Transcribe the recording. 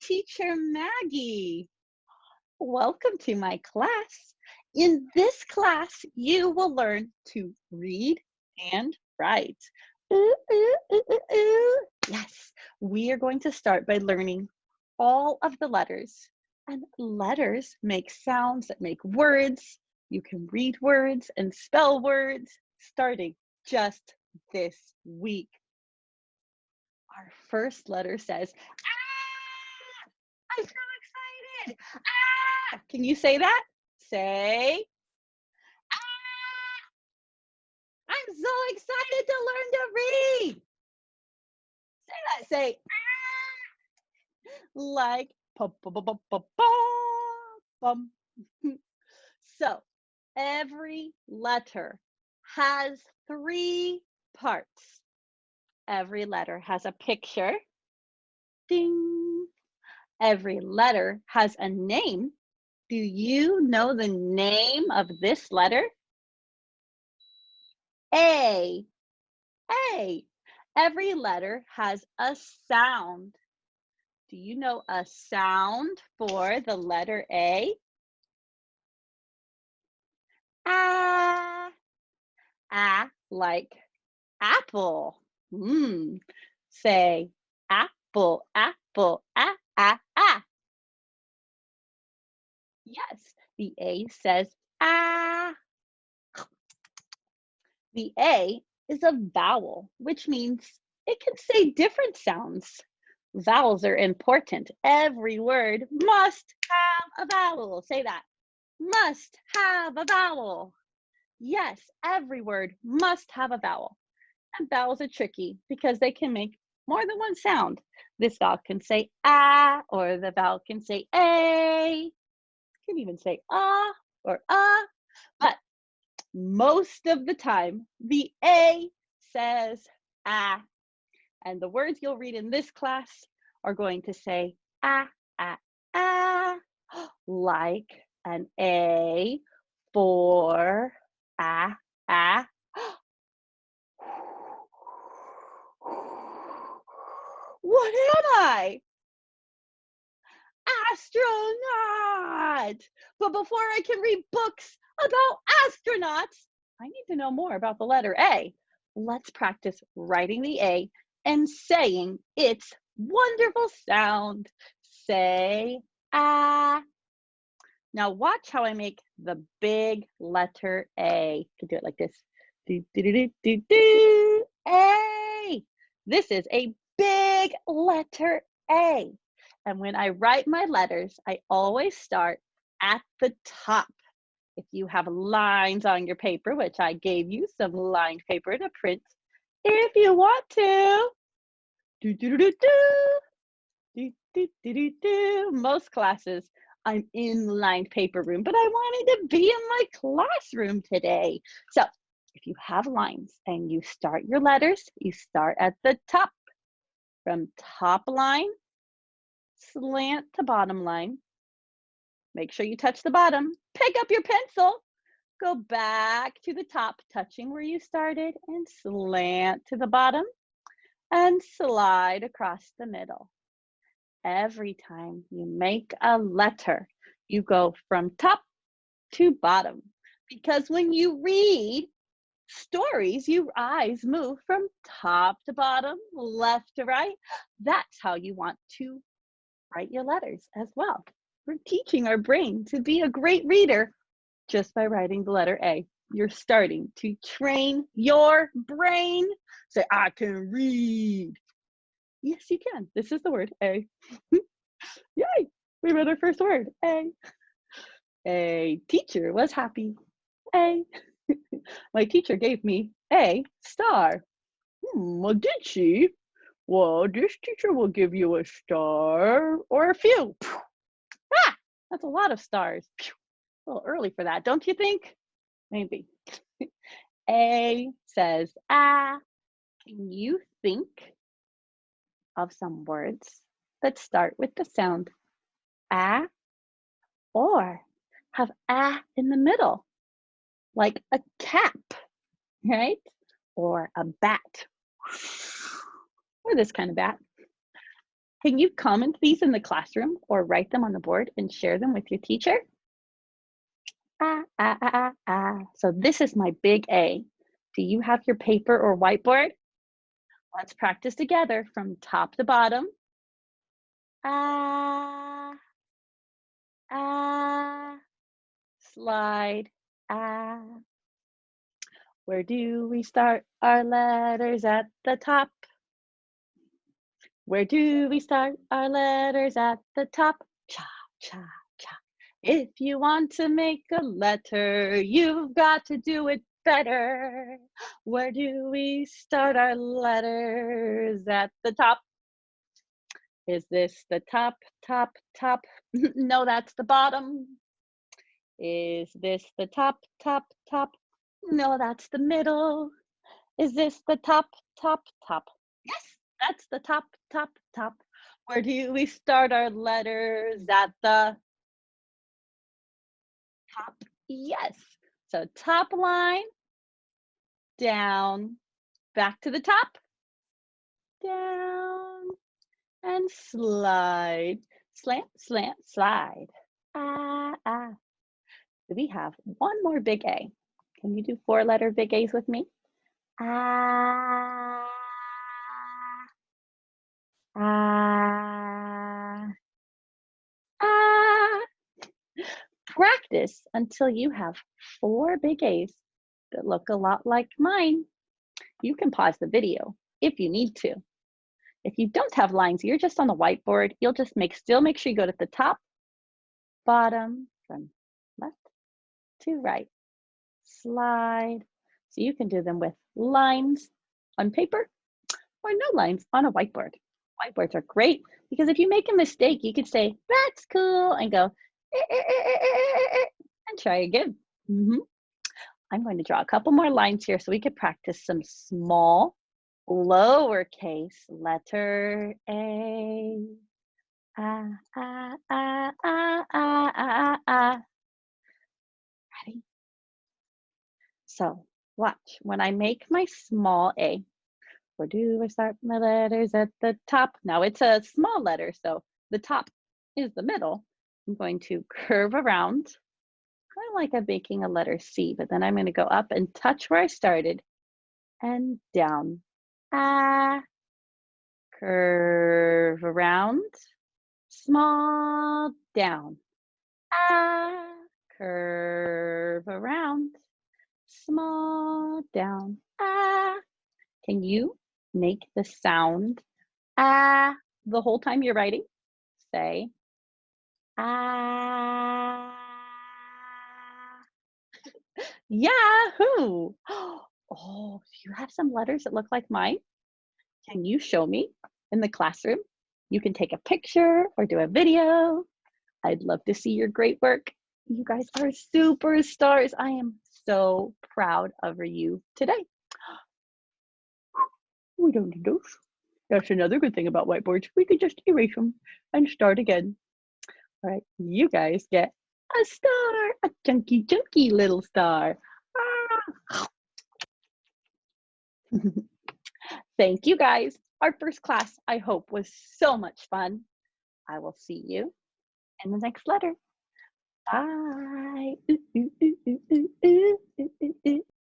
teacher Maggie. Welcome to my class. In this class, you will learn to read and write. Ooh, ooh, ooh, ooh, ooh. Yes, we are going to start by learning all of the letters. And letters make sounds that make words. You can read words and spell words starting just this week. Our first letter says, ah! I'm so excited. Ah! Can you say that? Say, ah! I'm so excited to learn to read. Say that. Say, like, pum, pum, pum, pum, pum, pum, pum. So, every letter has three parts. Every letter has a picture. Ding. Every letter has a name. Do you know the name of this letter? A. A. Every letter has a sound. Do you know a sound for the letter A? Ah. Ah, like apple. Say apple, apple, ah, ah, ah. Yes, the A says ah. The A is a vowel, which means it can say different sounds. Vowels are important. Every word must have a vowel. Say that. Must have a vowel. Yes, every word must have a vowel. And vowels are tricky because they can make more than one sound. This vowel can say ah, or the vowel can say a. It can even say ah or ah. But most of the time, the A says ah. And the words you'll read in this class are going to say ah, ah, ah, like an A for ah, ah. What am I? Astronaut! But before I can read books about astronauts, I need to know more about the letter A. Let's practice writing the A and saying its wonderful sound. Say ah. Now watch how I make the big letter A. You can do it like this. Do, do, do, do, do, do. A. This is a big letter A. And when I write my letters, I always start at the top. If you have lines on your paper, which I gave you some lined paper to print, if you want to. Do, do, do, do, do. Do, do, do, do, do. Most classes, I'm in lined paper room, but I wanted to be in my classroom today. So if you have lines and you start your letters, you start at the top. From top line, slant to bottom line. Make sure you touch the bottom. Pick up your pencil. Go back to the top, touching where you started, and slant to the bottom and slide across the middle. Every time you make a letter, you go from top to bottom. Because when you read stories, your eyes move from top to bottom, left to right. That's how you want to write your letters as well. We're teaching our brain to be a great reader just by writing the letter A. You're starting to train your brain. Say, I can read. Yes, you can. This is the word A. Yay, we read our first word, A. A teacher was happy. A. My teacher gave me a star. Well, did she? Well, this teacher will give you a star or a few. Ah, that's a lot of stars. A little early for that, don't you think? Maybe. A says, ah. Can you think of some words that start with the sound ah or have ah in the middle? Like a cap, right? Or a bat. Or this kind of bat. Can you comment these in the classroom or write them on the board and share them with your teacher? So this is my big A. Do you have your paper or whiteboard? Let's practice together from top to bottom. Ah, ah, slide, ah. Where do we start our letters at the top? Where do we start our letters at the top? Cha, cha, cha. If you want to make a letter, you've got to do it better. Where do we start our letters at the top? Is this the top, top, top? No, that's the bottom. Is this the top, top, top? No, that's the middle. Is this the top, top, top? Yes, that's the top, top, top. Where do we start our letters? At the top. Yes. So top line, down, back to the top, down, and slide. Slant, slant, slide. Ah, ah. We have one more big A. Can you do 4-letter big A's with me? Ah, ah, ah. Practice until you have 4 big A's that look a lot like mine. You can pause the video if you need to. If you don't have lines, you're just on the whiteboard. You'll just still make sure you go to the top, bottom, from left to right. Slide. So you can do them with lines on paper or no lines on a whiteboard. Whiteboards are great because if you make a mistake, you could say, "That's cool," and go, and try again. I'm going to draw a couple more lines here so we could practice some small, lowercase letter A. Ah, ah, ah, ah, ah, ah, ah. Ready? So watch, when I make my small A, where do I start my letters? At the top. Now it's a small letter, so the top is the middle. I'm going to curve around, kind of like I'm making a letter C, but then I'm going to go up and touch where I started and down. Ah, curve around, small, down. Ah, curve around, small, down. Ah. Can you make the sound ah the whole time you're writing? Say ah. Yahoo! Oh, do you have some letters that look like mine? Can you show me in the classroom? You can take a picture or do a video. I'd love to see your great work. You guys are superstars. I am so proud of you today. We don't need those. That's another good thing about whiteboards. We can just erase them and start again. All right, you guys get a star, a chunky, chunky little star. Ah. Thank you guys. Our first class, I hope, was so much fun. I will see you in the next letter. Bye. Ooh, ooh, ooh, ooh, ooh, ooh, ooh, ooh.